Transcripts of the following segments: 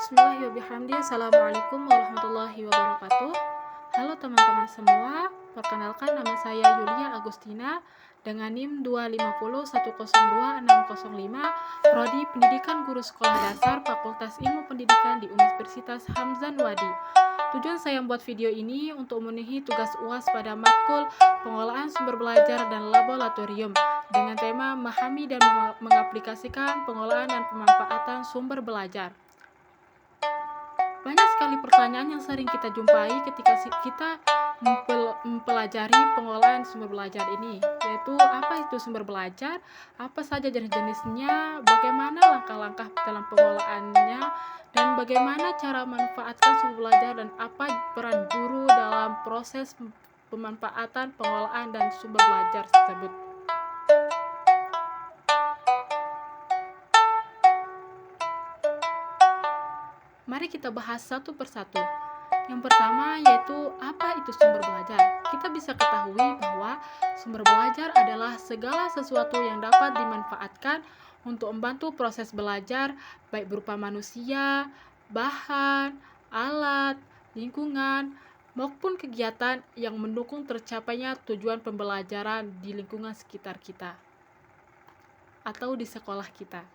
Bismillahirrahmanirrahim. Assalamualaikum warahmatullahi wabarakatuh. Halo teman-teman semua, perkenalkan nama saya Yulia Agustina dengan NIM 250102605, Prodi Pendidikan Guru Sekolah Dasar Fakultas Ilmu Pendidikan di Universitas Hamzah Wadi. Tujuan saya membuat video ini untuk memenuhi tugas UAS pada matkul pengolahan sumber belajar dan laboratorium dengan tema memahami dan mengaplikasikan pengolahan dan pemanfaatan sumber belajar. Banyak sekali pertanyaan yang sering kita jumpai ketika kita mempelajari pengolahan sumber belajar ini, yaitu apa itu sumber belajar, apa saja jenis-jenisnya, bagaimana langkah-langkah dalam pengolahannya, dan bagaimana cara memanfaatkan sumber belajar dan apa peran guru dalam proses pemanfaatan, pengolahan, dan sumber belajar tersebut. Mari kita bahas satu persatu. Yang pertama yaitu apa itu sumber belajar. Kita bisa ketahui bahwa sumber belajar adalah segala sesuatu yang dapat dimanfaatkan untuk membantu proses belajar, baik berupa manusia, bahan, alat, lingkungan, maupun kegiatan yang mendukung tercapainya tujuan pembelajaran di lingkungan sekitar kita atau di sekolah kita.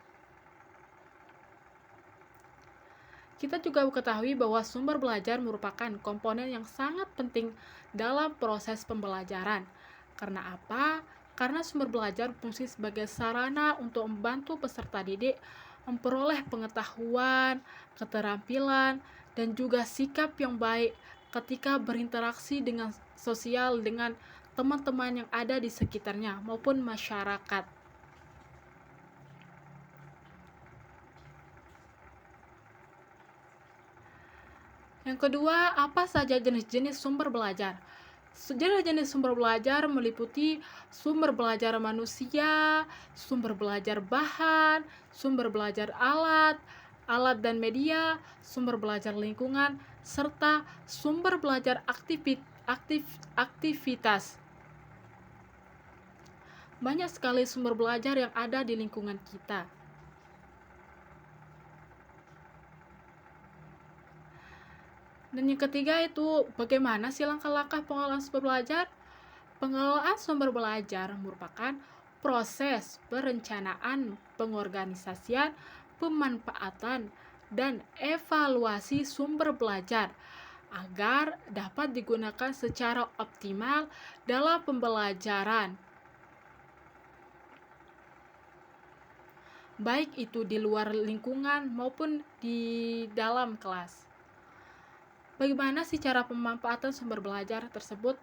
Kita juga mengetahui bahwa sumber belajar merupakan komponen yang sangat penting dalam proses pembelajaran. Karena apa? Karena sumber belajar berfungsi sebagai sarana untuk membantu peserta didik memperoleh pengetahuan, keterampilan, dan juga sikap yang baik ketika berinteraksi dengan sosial dengan teman-teman yang ada di sekitarnya maupun masyarakat. Yang kedua, apa saja jenis-jenis sumber belajar? Jenis-jenis sumber belajar meliputi sumber belajar manusia, sumber belajar bahan, sumber belajar alat dan media, sumber belajar lingkungan, serta sumber belajar aktivitas. Banyak sekali sumber belajar yang ada di lingkungan kita. Dan yang ketiga itu bagaimana sih langkah-langkah pengolahan sumber belajar? Pengelolaan sumber belajar merupakan proses perencanaan, pengorganisasian, pemanfaatan, dan evaluasi sumber belajar agar dapat digunakan secara optimal dalam pembelajaran, baik itu di luar lingkungan maupun di dalam kelas. Bagaimana sih cara pemanfaatan sumber belajar tersebut?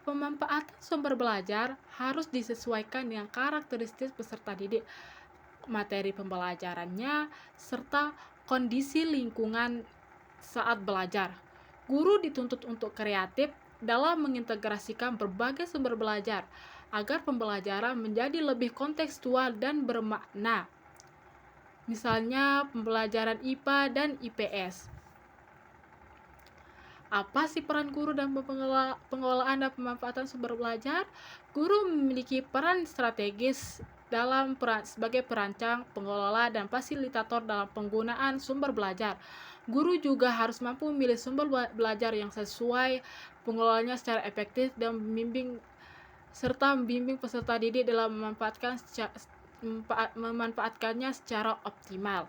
Pemanfaatan sumber belajar harus disesuaikan dengan karakteristik peserta didik, materi pembelajarannya, serta kondisi lingkungan saat belajar. Guru dituntut untuk kreatif dalam mengintegrasikan berbagai sumber belajar agar pembelajaran menjadi lebih kontekstual dan bermakna. Misalnya pembelajaran IPA dan IPS. Apa sih peran guru dalam pengelolaan dan pemanfaatan sumber belajar? Guru memiliki peran strategis sebagai perancang, pengelola, dan fasilitator dalam penggunaan sumber belajar. Guru juga harus mampu memilih sumber belajar yang sesuai, pengelolanya secara efektif, dan membimbing peserta didik dalam memanfaatkannya secara optimal.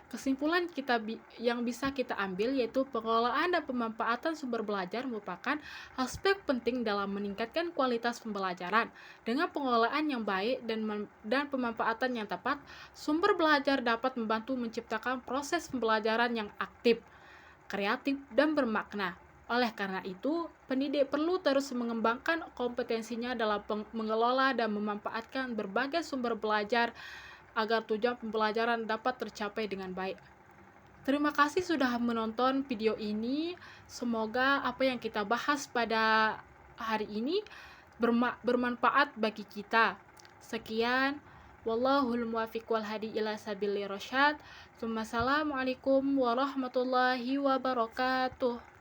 Kesimpulan yang bisa kita ambil yaitu pengelolaan dan pemanfaatan sumber belajar merupakan aspek penting dalam meningkatkan kualitas pembelajaran. Dengan pengelolaan yang baik dan pemanfaatan yang tepat, sumber belajar dapat membantu menciptakan proses pembelajaran yang aktif, kreatif, dan bermakna. Oleh karena itu, pendidik perlu terus mengembangkan kompetensinya dalam mengelola dan memanfaatkan berbagai sumber belajar agar tujuan pembelajaran dapat tercapai dengan baik. Terima kasih sudah menonton video ini. Semoga apa yang kita bahas pada hari ini bermanfaat bagi kita. Sekian. Wallahul muwaffiq wal hadi ila sabilir rasyad. Assalamualaikum warahmatullahi wabarakatuh.